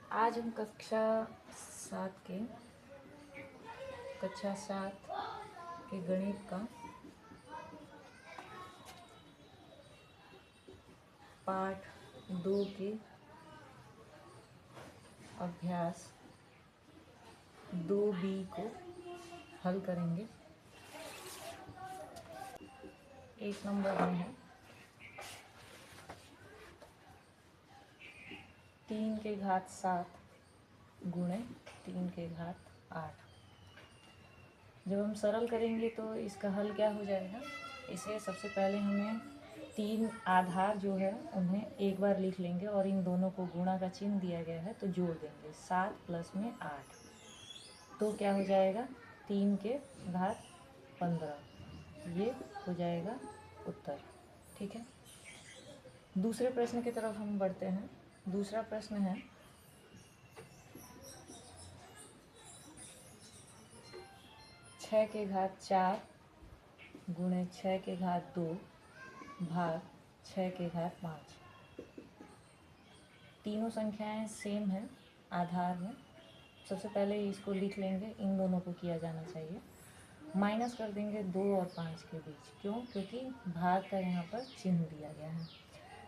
आज हम कक्षा 7 के गणित का पाठ 2 के अभ्यास 2B को हल करेंगे। 1 नंबर में है 3 के घात 7 गुणे 3 के घात 8। जब हम सरल करेंगे तो इसका हल क्या हो जाएगा। इसे सबसे पहले हमें 3 आधार जो है उन्हें एक बार लिख लेंगे और इन दोनों को गुणा का चिन्ह दिया गया है तो जोड़ देंगे। 7 प्लस में 8 तो क्या हो जाएगा 3 के घात 15। ये हो जाएगा उत्तर। ठीक है, दूसरे प्रश्न की तरफ हम बढ़ते हैं। दूसरा प्रश्न है 6 के घात 4 गुणे 6 के घात 2 भाग 6 के घात 5। तीनों संख्याएं सेम हैं आधार में। सबसे पहले इसको लिख लेंगे, इन दोनों को किया जाना चाहिए। माइनस कर देंगे 2 और 5 के बीच। क्यों? क्योंकि भाग का यहाँ पर चिन्ह दिया गया है।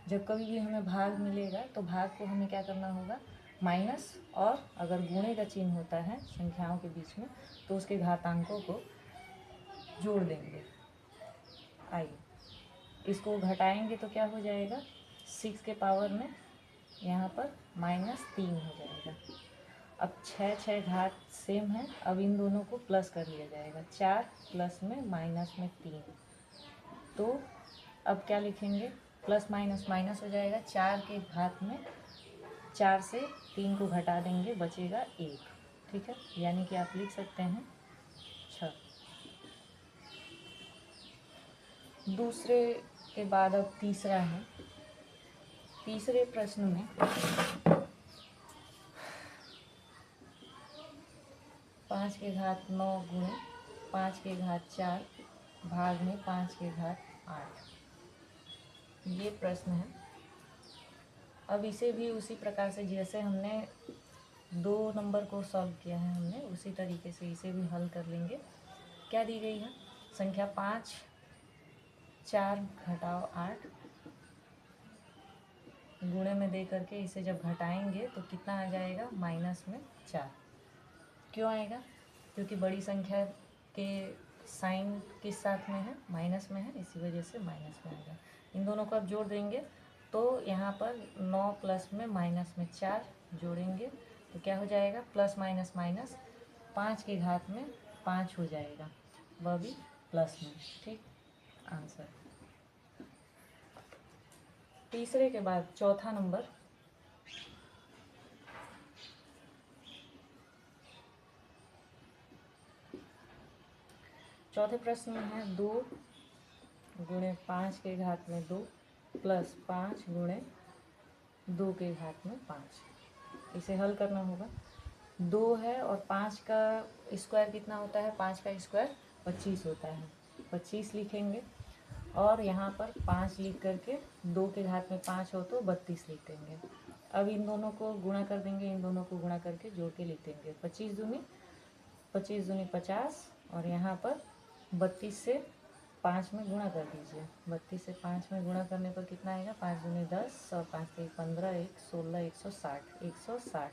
जब कभी भी हमें भाग मिलेगा तो भाग को हमें क्या करना होगा, माइनस, और अगर गुणे का चिन्ह होता है संख्याओं के बीच में तो उसके घातांकों को जोड़ देंगे। आइए इसको घटाएंगे तो क्या हो जाएगा, 6 के पावर में यहाँ पर -3 हो जाएगा। अब 6 घात सेम है, अब इन दोनों को प्लस कर लिया जाएगा। 4 प्लस में माइनस में 3, तो अब क्या लिखेंगे, प्लस माइनस माइनस हो जाएगा। 4 के घात में 4 से 3 को घटा देंगे, बचेगा 1। ठीक है, यानी कि आप लिख सकते हैं 6। दूसरे के बाद अब तीसरा है। तीसरे प्रश्न में 5 के घात 9 गुणे 5 के घात 4 भाग में 5 के घात 8, ये प्रश्न है। अब इसे भी उसी प्रकार से जैसे हमने 2 नंबर को सॉल्व किया है हमने, उसी तरीके से इसे भी हल कर लेंगे। क्या दी गई है, संख्या 5 4 घटाओ 8 गुणे में दे करके इसे जब घटाएंगे तो कितना आ जाएगा, माइनस में 4। क्यों आएगा, क्योंकि बड़ी संख्या के साइन किस साथ में है, माइनस में है, इसी वजह से माइनस में आएगा। इन दोनों को अब जोड़ देंगे तो यहाँ पर 9 प्लस में माइनस में 4 जोड़ेंगे तो क्या हो जाएगा, प्लस माइनस माइनस 5 के घात में 5 हो जाएगा, वह भी प्लस में। ठीक, आंसर। तीसरे के बाद चौथा नंबर चौथे प्रश्न में है 2 गुणे 5 के घात में 2 प्लस 5 गुणे 2 के घात में 5। इसे हल करना होगा। 2 है और 5 का स्क्वायर कितना होता है, 5 का स्क्वायर 25 होता है, 25 लिखेंगे और यहाँ पर 5 लिख करके 2 के घात में 5 हो तो 32 लिख देंगे। अब इन दोनों को गुणा कर देंगे, इन दोनों को गुणा करके जोड़ के लिख देंगे। 25 दूनी 50 और यहाँ पर 32 से 5 में गुणा कर दीजिए। 32 से 5 में गुणा करने पर कितना आएगा, 5 दूनी 10 और 5 से 15, 1 16, 160।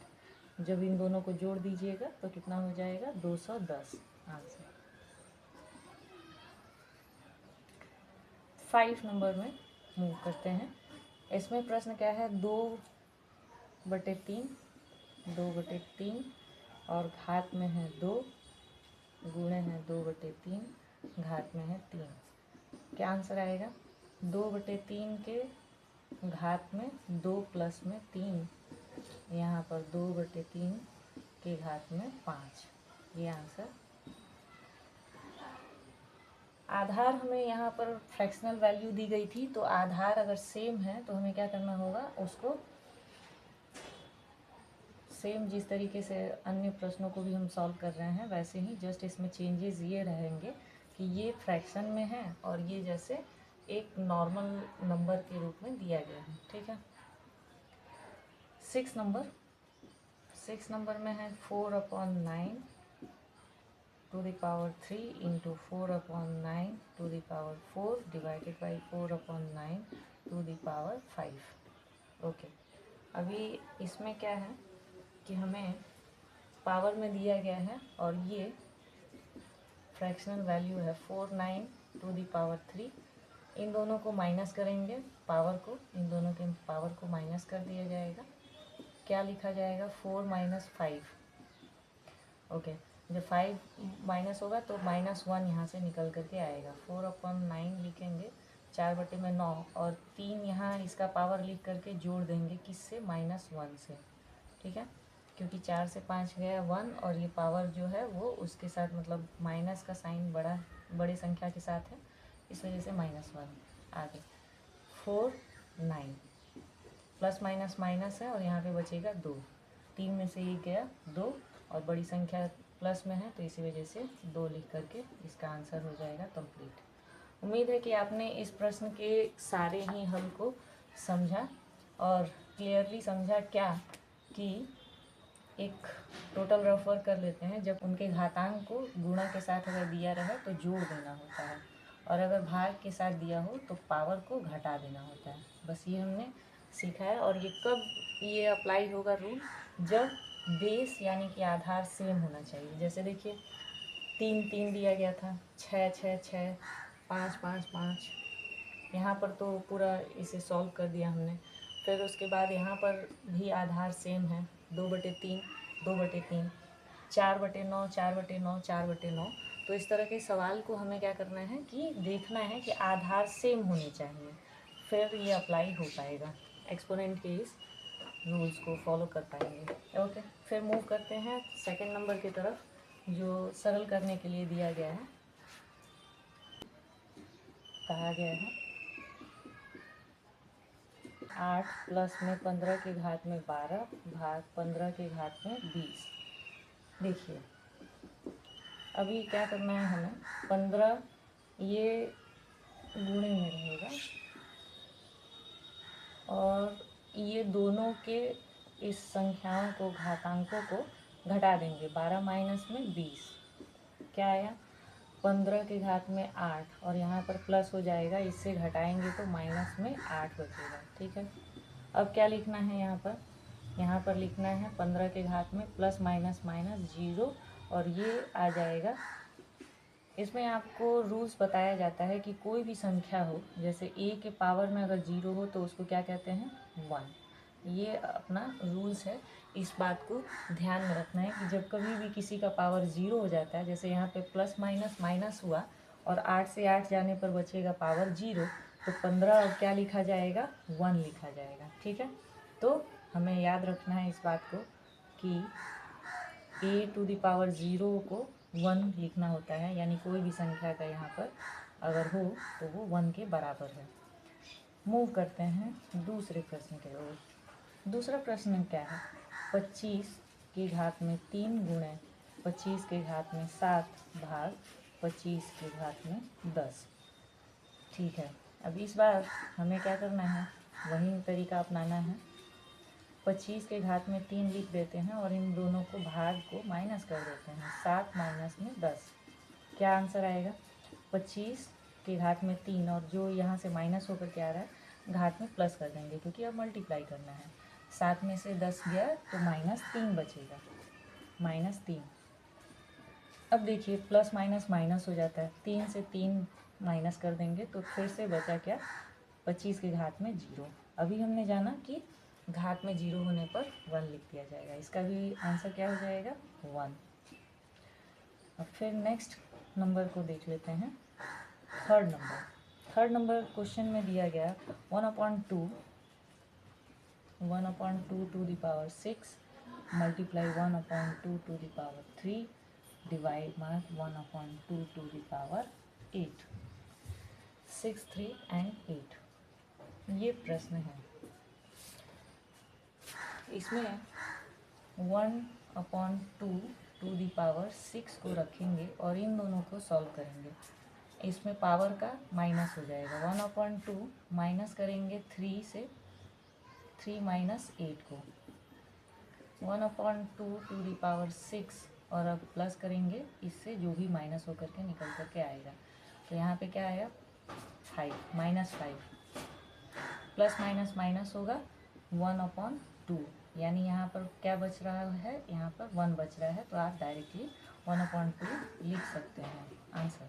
जब इन दोनों को जोड़ दीजिएगा तो कितना हो जाएगा, 210। आंसर। 5 नंबर में मूव करते हैं। इसमें प्रश्न क्या है, 2/3 और घात में है 2 गुणे है 2/3 घात में है 3। क्या आंसर आएगा, 2/3 के घात में 2 प्लस में 3, यहाँ पर 2/3 के घात में 5, ये आंसर। आधार हमें यहाँ पर फ्रैक्शनल वैल्यू दी गई थी, तो आधार अगर सेम है तो हमें क्या करना होगा, उसको सेम जिस तरीके से अन्य प्रश्नों को भी हम सॉल्व कर रहे हैं वैसे ही, जस्ट इसमें चेंजेस ये रहेंगे कि ये फ्रैक्शन में है और ये जैसे एक नॉर्मल नंबर के रूप में दिया गया है। ठीक है, 6 नंबर 6 नंबर में है 4/9 to the power 3 into 4/9 to the power 4 divided by 4/9 to the power 5। Okay, अभी इसमें क्या है कि हमें पावर में दिया गया है और ये फ्रैक्शनल वैल्यू है 4/9 टू द पावर 3। इन दोनों को माइनस करेंगे, पावर को, इन दोनों के पावर को माइनस कर दिया जाएगा। क्या लिखा जाएगा? 4 - 5। ओके, जब 5 माइनस होगा तो -1 यहाँ से निकल करके आएगा। 4/9 लिखेंगे, 4/9 और 3 यहाँ इसका पावर लिख करके जोड़ देंगे किससे? -1 से। ठीक है, क्योंकि 4 से 5 गया 1 और ये पावर जो है वो उसके साथ, मतलब माइनस का साइन बड़े संख्या के साथ है, इस वजह से -1। आगे 4 9 प्लस माइनस माइनस है और यहाँ पे बचेगा 2। 3 में से एक गया 2 और बड़ी संख्या प्लस में है तो इसी वजह से 2 लिख करके इसका आंसर हो जाएगा कंप्लीट। उम्मीद है कि आपने इस प्रश्न के सारे ही हल को समझा और क्लियरली समझा। क्या कि एक टोटल रफ वर्क कर लेते हैं। जब उनके घातांक को गुणा के साथ अगर दिया रहे तो जोड़ देना होता है, और अगर भाग के साथ दिया हो तो पावर को घटा देना होता है। बस ये हमने सीखा है। और ये कब ये अप्लाई होगा रूल? जब बेस यानी कि आधार सेम होना चाहिए। जैसे देखिए 3 3 दिया गया था, 6 6 6, 5 5 5, यहाँ पर तो पूरा इसे सॉल्व कर दिया हमने। फिर उसके बाद यहाँ पर भी आधार सेम है, 2/3 2/3, 4/9 4/9 4/9। तो इस तरह के सवाल को हमें क्या करना है कि देखना है कि आधार सेम होने चाहिए, फिर ये अप्लाई हो पाएगा। एक्सपोनेंट के इस रूल्स को फॉलो कर पाएंगे। ओके, फिर मूव करते हैं सेकंड नंबर की तरफ, जो सरल करने के लिए दिया गया है। कहा गया है 8 प्लस में 15 के घात में 12 भाग 15 के घात में 20। देखिए अभी क्या करना है हमें, 15 ये गुणे में रहेगा और ये दोनों के इस संख्याओं को, घातांकों को घटा देंगे। 12 माइनस में 20 क्या आया? 15 के घात में 8 और यहाँ पर प्लस हो जाएगा, इससे घटाएंगे तो माइनस में 8 बचेगा। ठीक है, अब क्या लिखना है यहाँ पर? यहाँ पर लिखना है 15 के घात में प्लस माइनस माइनस 0 और ये आ जाएगा। इसमें आपको रूल्स बताया जाता है कि कोई भी संख्या हो, जैसे a के पावर में अगर 0 हो तो उसको क्या कहते हैं? 1। ये अपना रूल्स है। इस बात को ध्यान में रखना है कि जब कभी भी किसी का पावर 0 हो जाता है, जैसे यहाँ पे प्लस माइनस माइनस हुआ और 8 से 8 जाने पर बचेगा पावर 0, तो 15 अब क्या लिखा जाएगा? 1 लिखा जाएगा। ठीक है, तो हमें याद रखना है इस बात को कि a टू द पावर 0 को 1 लिखना होता है, यानी कोई भी संख्या का यहाँ पर अगर हो तो वो 1 के बराबर है। मूव करते हैं दूसरे प्रश्न की ओर। दूसरा प्रश्न क्या है? 25 के घात में 3 गुणे 25 के घात में 7 भाग 25 के घात में 10। ठीक है, अब इस बार हमें क्या करना है? वही तरीका अपनाना है। 25 के घात में 3 लिख देते हैं और इन दोनों को भाग को माइनस कर देते हैं। 7 माइनस में 10, क्या आंसर आएगा? 25 के घात में 3 और जो यहाँ से माइनस होकर के आ रहा है घात में प्लस कर देंगे, क्योंकि अब मल्टीप्लाई करना है। 7 में से 10 गया तो -3 बचेगा, -3। अब देखिए प्लस माइनस माइनस हो जाता है, 3 से 3 माइनस कर देंगे तो फिर से बचा क्या? 25 के घात में 0। अभी हमने जाना कि घात में 0 होने पर 1 लिख दिया जाएगा। इसका भी आंसर क्या हो जाएगा? 1। अब फिर नेक्स्ट नंबर को देख लेते हैं, थर्ड नंबर क्वेश्चन में दिया गया 1/2 to the power 6 multiply 1/2 to the power 3 divide by 1/2 to the power 8। 6 3 and 8 ये प्रश्न है। इसमें 1/2 टू द पावर 6 को रखेंगे और इन दोनों को सॉल्व करेंगे। इसमें पावर का माइनस हो जाएगा। 1/2 माइनस करेंगे 3 से, 3 - 8 को, 1/2 टू दी पावर 6 और अब प्लस करेंगे, इससे जो भी माइनस होकर के निकल करके आएगा। तो यहाँ पे क्या आया 5 -5 प्लस माइनस माइनस होगा 1/2, यानी यहाँ पर क्या बच रहा है, यहाँ पर 1 बच रहा है। तो आप डायरेक्टली 1/2 लिख सकते हैं answer.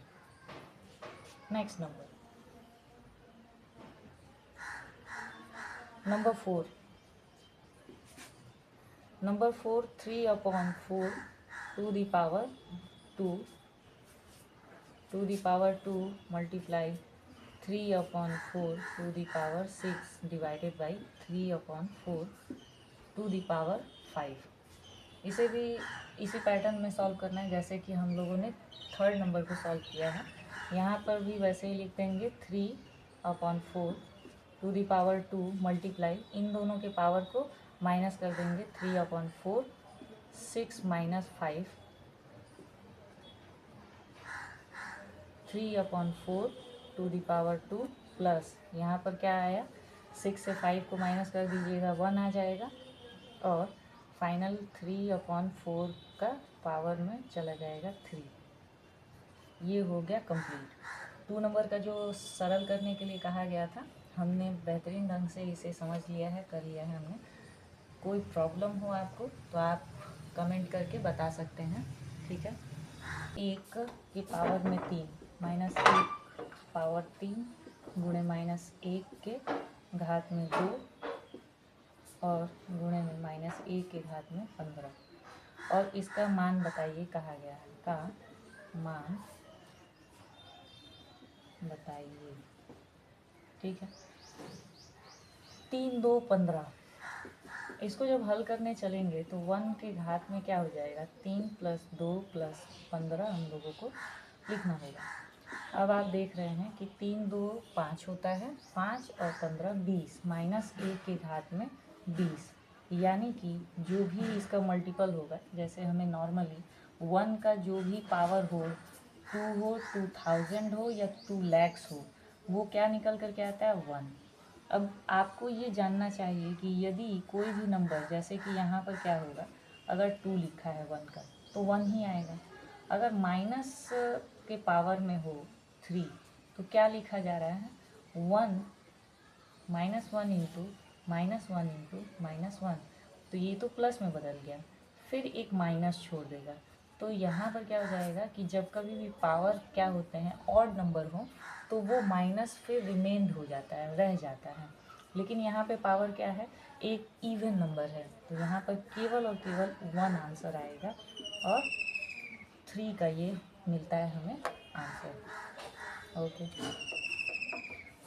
Next number 4 3/4 to the power 2 multiply 3/4 to the power 6 divided by 3/4 to the power 5। इसे भी इसी पैटर्न में सॉल्व करना है जैसे कि हम लोगों ने थर्ड नंबर को सॉल्व किया है। यहाँ पर भी वैसे ही लिख देंगे 3/4 टू दी पावर 2 मल्टीप्लाई, इन दोनों के पावर को माइनस कर देंगे 3/4 6 - 5 3/4 टू दी पावर 2 प्लस यहाँ पर क्या आया 6 से 5 को माइनस कर दीजिएगा 1 आ जाएगा और फाइनल 3/4 का पावर में चला जाएगा 3। ये हो गया कंप्लीट। 2 नंबर का जो सरल करने के लिए कहा गया था, हमने बेहतरीन ढंग से इसे समझ लिया है, कर लिया है हमने। कोई प्रॉब्लम हो आपको तो आप कमेंट करके बता सकते हैं, ठीक है। 1 की पावर में 3 -1 पावर 3 गुणे -1 के घात में 2 और गुणे में -1 के घात में 15 और इसका मान बताइए, कहा गया है का मान बताइए, ठीक है। 3 2 15, इसको जब हल करने चलेंगे तो 1 के घात में क्या हो जाएगा 3 + 2 + 15 हम लोगों को लिखना होगा। अब आप देख रहे हैं कि 3 2 5 होता है, 5 और 15 20 -1 के घात में 20, यानी कि जो भी इसका मल्टीपल होगा, जैसे हमें नॉर्मली 1 का जो भी पावर हो, 2 हो, 2000 हो या 2 lakhs हो, वो क्या निकल करके आता है 1। अब आपको ये जानना चाहिए कि यदि कोई भी नंबर, जैसे कि यहाँ पर क्या होगा, अगर 2 लिखा है 1 का तो 1 ही आएगा। अगर माइनस के पावर में हो 3 तो क्या लिखा जा रहा है 1 -1 इंटू -1 इंटू -1, तो ये तो प्लस में बदल गया, फिर एक माइनस छोड़ देगा। तो यहाँ पर क्या हो जाएगा कि जब कभी भी पावर क्या होते हैं ऑड नंबर हो तो वो माइनस फिर रिमेंड हो जाता है, रह जाता है। लेकिन यहाँ पे पावर क्या है, एक इवन नंबर है, तो यहाँ पर केवल और केवल 1 आंसर आएगा और 3 का ये मिलता है हमें आंसर। ओके।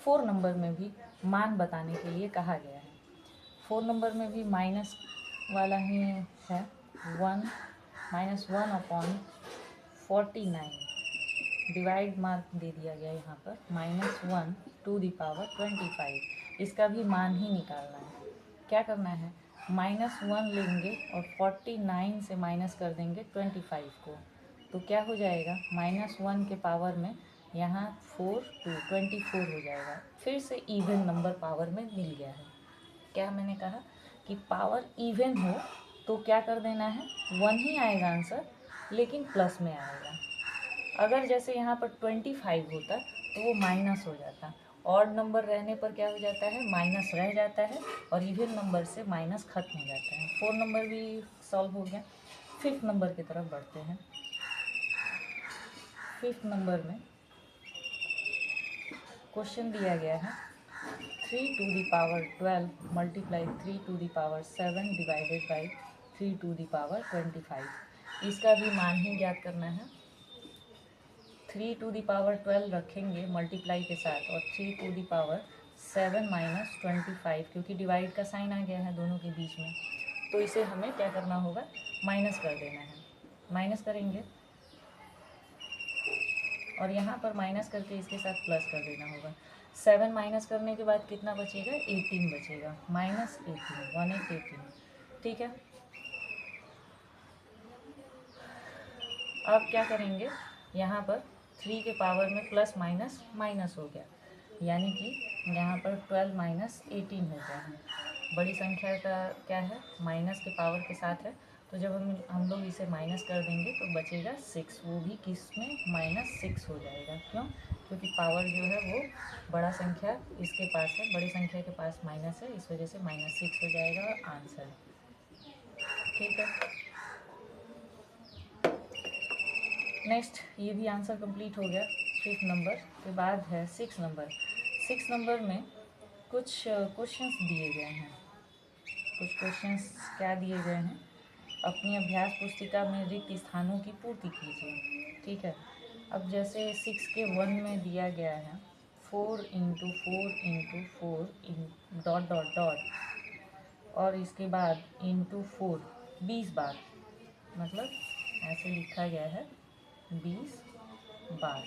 4 नंबर में भी मान बताने के लिए कहा गया है। 4 नंबर में भी माइनस वाला ही है, 1 -1/49 डिवाइड मार्क दे दिया गया यहाँ पर, -1 टू दी पावर 25। इसका भी मान ही निकालना है। क्या करना है, -1 लेंगे और 49 से माइनस कर देंगे 25 को, तो क्या हो जाएगा -1 के पावर में यहाँ 4 2 24 हो जाएगा। फिर से इवन नंबर पावर में मिल गया है। क्या मैंने कहा कि पावर इवन हो तो क्या कर देना है 1 ही आएगा आंसर, लेकिन प्लस में आएगा। अगर जैसे यहाँ पर 25 होता तो वो माइनस हो जाता। ऑड नंबर रहने पर क्या हो जाता है, माइनस रह जाता है और इवन नंबर से माइनस खत्म हो जाता है। 4 नंबर भी सॉल्व हो गया। 5th नंबर की तरफ बढ़ते हैं। 5th नंबर में क्वेश्चन दिया गया है 3 to the power 12 multiply 3 to the power 7 divided by 3 to the power 25। इसका भी मान ही ज्ञात करना है। 3 टू दी पावर 12 रखेंगे मल्टीप्लाई के साथ और 3 टू दी पावर 7 - 25, क्योंकि डिवाइड का साइन आ गया है दोनों के बीच में, तो इसे हमें क्या करना होगा, माइनस कर देना है। माइनस करेंगे और यहाँ पर माइनस करके इसके साथ प्लस कर देना होगा। 7 माइनस करने के बाद कितना बचेगा, 18 बचेगा, -18 18, ठीक है। अब क्या करेंगे, यहाँ पर 3 के पावर में प्लस माइनस माइनस हो गया, यानी कि यहाँ पर 12 - 18 हो गया है। बड़ी संख्या का क्या है, माइनस के पावर के साथ है, तो जब हम लोग इसे माइनस कर देंगे तो बचेगा 6, वो भी किस में, -6 हो जाएगा। क्यों? क्योंकि पावर जो है वो बड़ा संख्या इसके पास है, बड़ी संख्या के पास माइनस है, इस वजह से -6 हो जाएगा और आंसर। ठीक है, नेक्स्ट ये भी आंसर कंप्लीट हो गया। 5th नंबर के बाद है 6 नंबर। 6 नंबर में कुछ क्वेश्चंस दिए गए हैं। कुछ क्वेश्चंस क्या दिए गए हैं, अपनी अभ्यास पुस्तिका में रिक्त स्थानों की पूर्ति कीजिए। ठीक है, अब जैसे 6 के 1 में दिया गया है 4 × 4 × 4 डॉट डॉट डॉट, और इसके बाद × 4 20 बार, मतलब ऐसे लिखा गया है 20 बार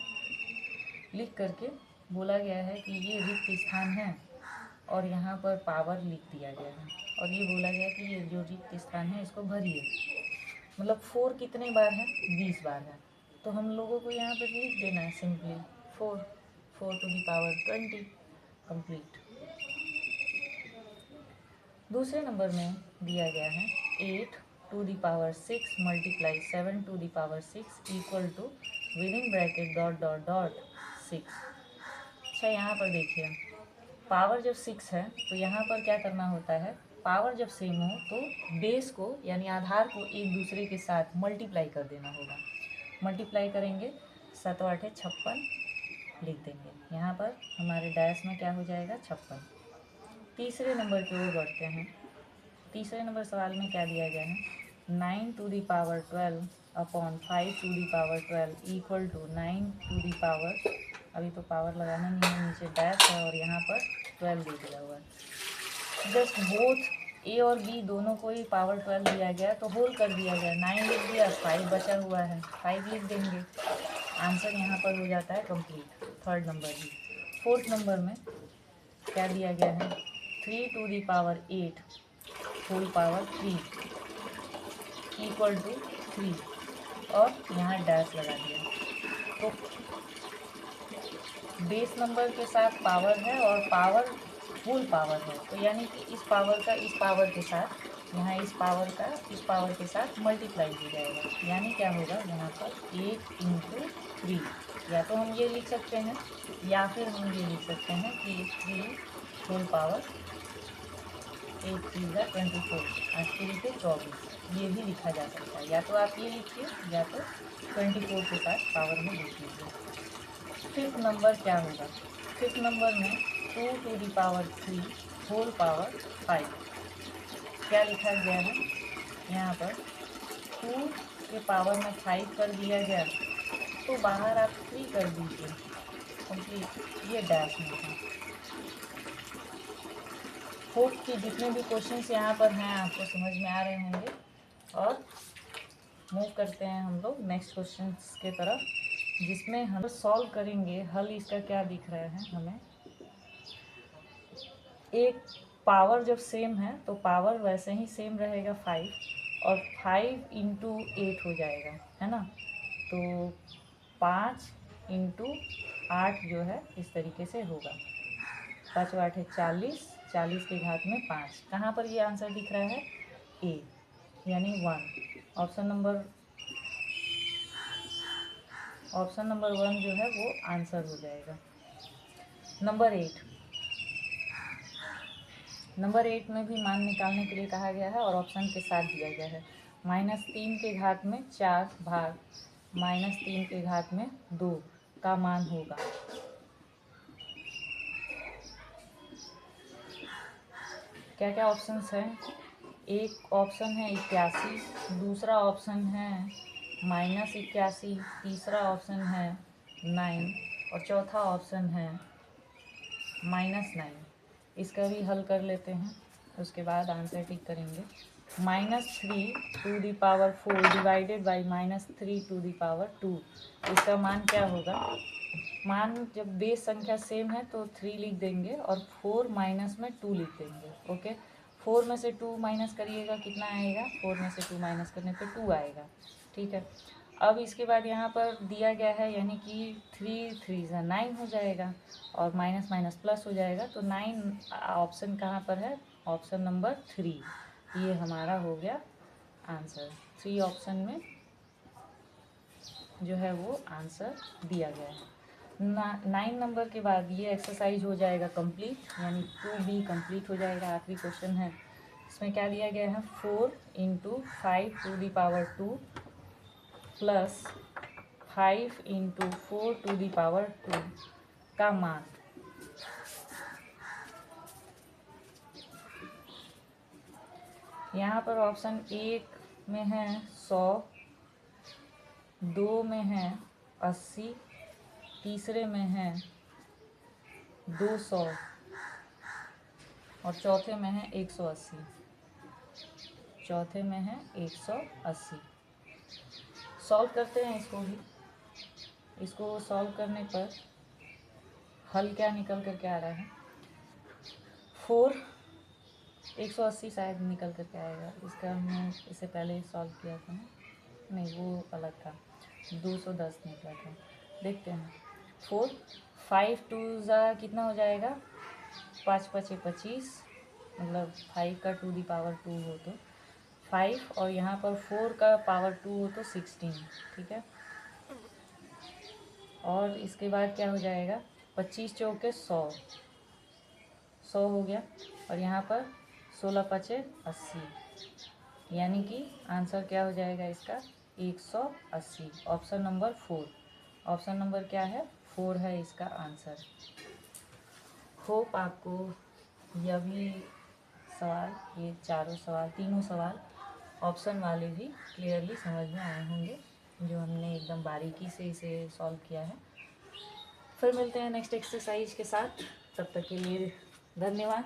लिख करके बोला गया है कि ये रिक्त स्थान है और यहाँ पर पावर लिख दिया गया है, और ये बोला गया कि ये जो रिक्त स्थान है इसको भरिए। मतलब 4 कितने बार है, 20 बार है, तो हम लोगों को यहाँ पर लिख देना है simply 4 to the power 20, complete. दूसरे नंबर में दिया गया है 8 to the power 6 multiply 7 to the power 6 equal to within bracket dot dot dot 6। अच्छा, यहाँ पर देखिए पावर जब 6 है तो यहाँ पर क्या करना होता है, पावर जब सेम हो तो बेस को यानी आधार को एक दूसरे के साथ मल्टीप्लाई कर देना होगा। मल्टीप्लाई करेंगे 7 8 56 लिख देंगे। यहाँ पर हमारे डैश में क्या हो जाएगा, 56। तीसरे नंबर की ओर बढ़ते हैं। तीसरे नंबर सवाल में क्या दिया गया है, 9 to the power 12 upon 5 to the power 12 equal to 9 to the power, अभी तो पावर लगाना नहीं है, नीचे डैश है और यहाँ पर 12 दे दिया हुआ है। जस्ट बोथ ए और बी दोनों को ही पावर 12 दिया गया तो होल कर दिया गया, 9 लिख दिया, 5 बचा हुआ है, 5 लिख देंगे, आंसर यहाँ पर हो जाता है कंप्लीट। थर्ड नंबर भी। फोर्थ नंबर में क्या दिया गया है, 3 to the power 8 whole power 3 equal to 3, और यहाँ डैश लगा दिया। तो बेस नंबर के साथ पावर है और पावर होल पावर है, तो यानी कि इस पावर का इस पावर के साथ, यहाँ इस पावर का इस पावर के साथ मल्टीप्लाई हो जाएगा, यानी क्या होगा यहाँ पर 8 × 3, या तो हम ये लिख सकते हैं या फिर हम ये लिख सकते हैं कि 3 होल पावर 8 3 × 24, 8 3 × 24, ये भी लिखा जा सकता है। या तो आप ये लिखिए या तो 24 के साथ पावर में लिख लीजिए। फिफ्थ नंबर क्या होगा, फिफ्थ नंबर में 2 to the power 3 whole power 5, क्या लिखा गया है यहाँ पर 2 के पावर में 5 कर दिया गया, तो बाहर आप 3 कर दीजिए कंप्लीट, ये डैश में है। होप कि जितने भी क्वेश्चंस यहाँ पर हैं आपको समझ में आ रहे होंगे, और मूव करते हैं हम लोग नेक्स्ट क्वेश्चंस के तरफ, जिसमें हम सॉल्व करेंगे। हल इसका क्या दिख रहा है हमें, एक पावर जब सेम है तो पावर वैसे ही सेम रहेगा 5, और 5 × 8 हो जाएगा, है ना, तो 5 × 8 जो है इस तरीके से होगा, 5 8 40, 40 के घात में 5। कहाँ पर ये आंसर दिख रहा है, ए यानी 1। ऑप्शन नंबर 1 जो है वो आंसर हो जाएगा। नंबर 8 में भी मान निकालने के लिए कहा गया है और ऑप्शन के साथ दिया गया है। -3 के घात में 4 भाग -3 के घात में 2 का मान होगा। क्या क्या ऑप्शंस हैं, एक ऑप्शन है 81, दूसरा ऑप्शन है -81, तीसरा ऑप्शन है 9 और चौथा ऑप्शन है -9। इसका भी हल कर लेते हैं, उसके बाद आंसर टिक करेंगे। -3 to the power 4 divided by -3 to the power 2, इसका मान क्या होगा, मान जब बेस संख्या सेम है तो 3 लिख देंगे और 4 माइनस में 2 लिख देंगे। ओके, 4 में से 2 माइनस करिएगा कितना आएगा, 4 में से 2 माइनस करने पे 2 आएगा। ठीक है, अब इसके बाद यहाँ पर दिया गया है यानी कि 3 3 9 हो जाएगा और माइनस माइनस प्लस हो जाएगा, तो 9 ऑप्शन कहाँ पर है, ऑप्शन नंबर 3 ये हमारा हो गया आंसर। 3 ऑप्शन में जो है वो आंसर दिया गया है। 9 नंबर के बाद ये एक्सरसाइज हो जाएगा कंप्लीट, यानी 2B कंप्लीट हो जाएगा। आखिरी क्वेश्चन है, इसमें क्या दिया गया है 4 × 5 to the power 2 plus 5 × 4 to the power 2 का मान। यहाँ पर ऑप्शन 1 में है 100, 2 में है 80, तीसरे में है 200 और चौथे में है 180। चौथे में है 180। सॉल्व करते हैं इसको भी। इसको सॉल्व करने पर हल क्या निकल कर के आ रहा है 4 180 शायद निकल कर के आएगा। इसका हमने इससे पहले सॉल्व किया था ना, नहीं वो अलग था, 210 निकला था। देखते हैं 4 5 2 कितना हो जाएगा 5 5 25, मतलब 5 का टू दी पावर 2 हो तो 5 और यहाँ पर 4 का पावर 2 हो तो 16, ठीक है। और इसके बाद क्या हो जाएगा 25 चौके 100 हो गया और यहाँ पर 16 5 80, यानी कि आंसर क्या हो जाएगा इसका 180। ऑप्शन नंबर 4, ऑप्शन नंबर क्या है 4 है इसका आंसर। होप आपको यह भी सवाल, ये तीनों सवाल ऑप्शन वाले भी क्लियरली समझ में आए होंगे, जो हमने एकदम बारीकी से इसे सॉल्व किया है। फिर मिलते हैं नेक्स्ट एक्सरसाइज के साथ, तब तक के लिए धन्यवाद।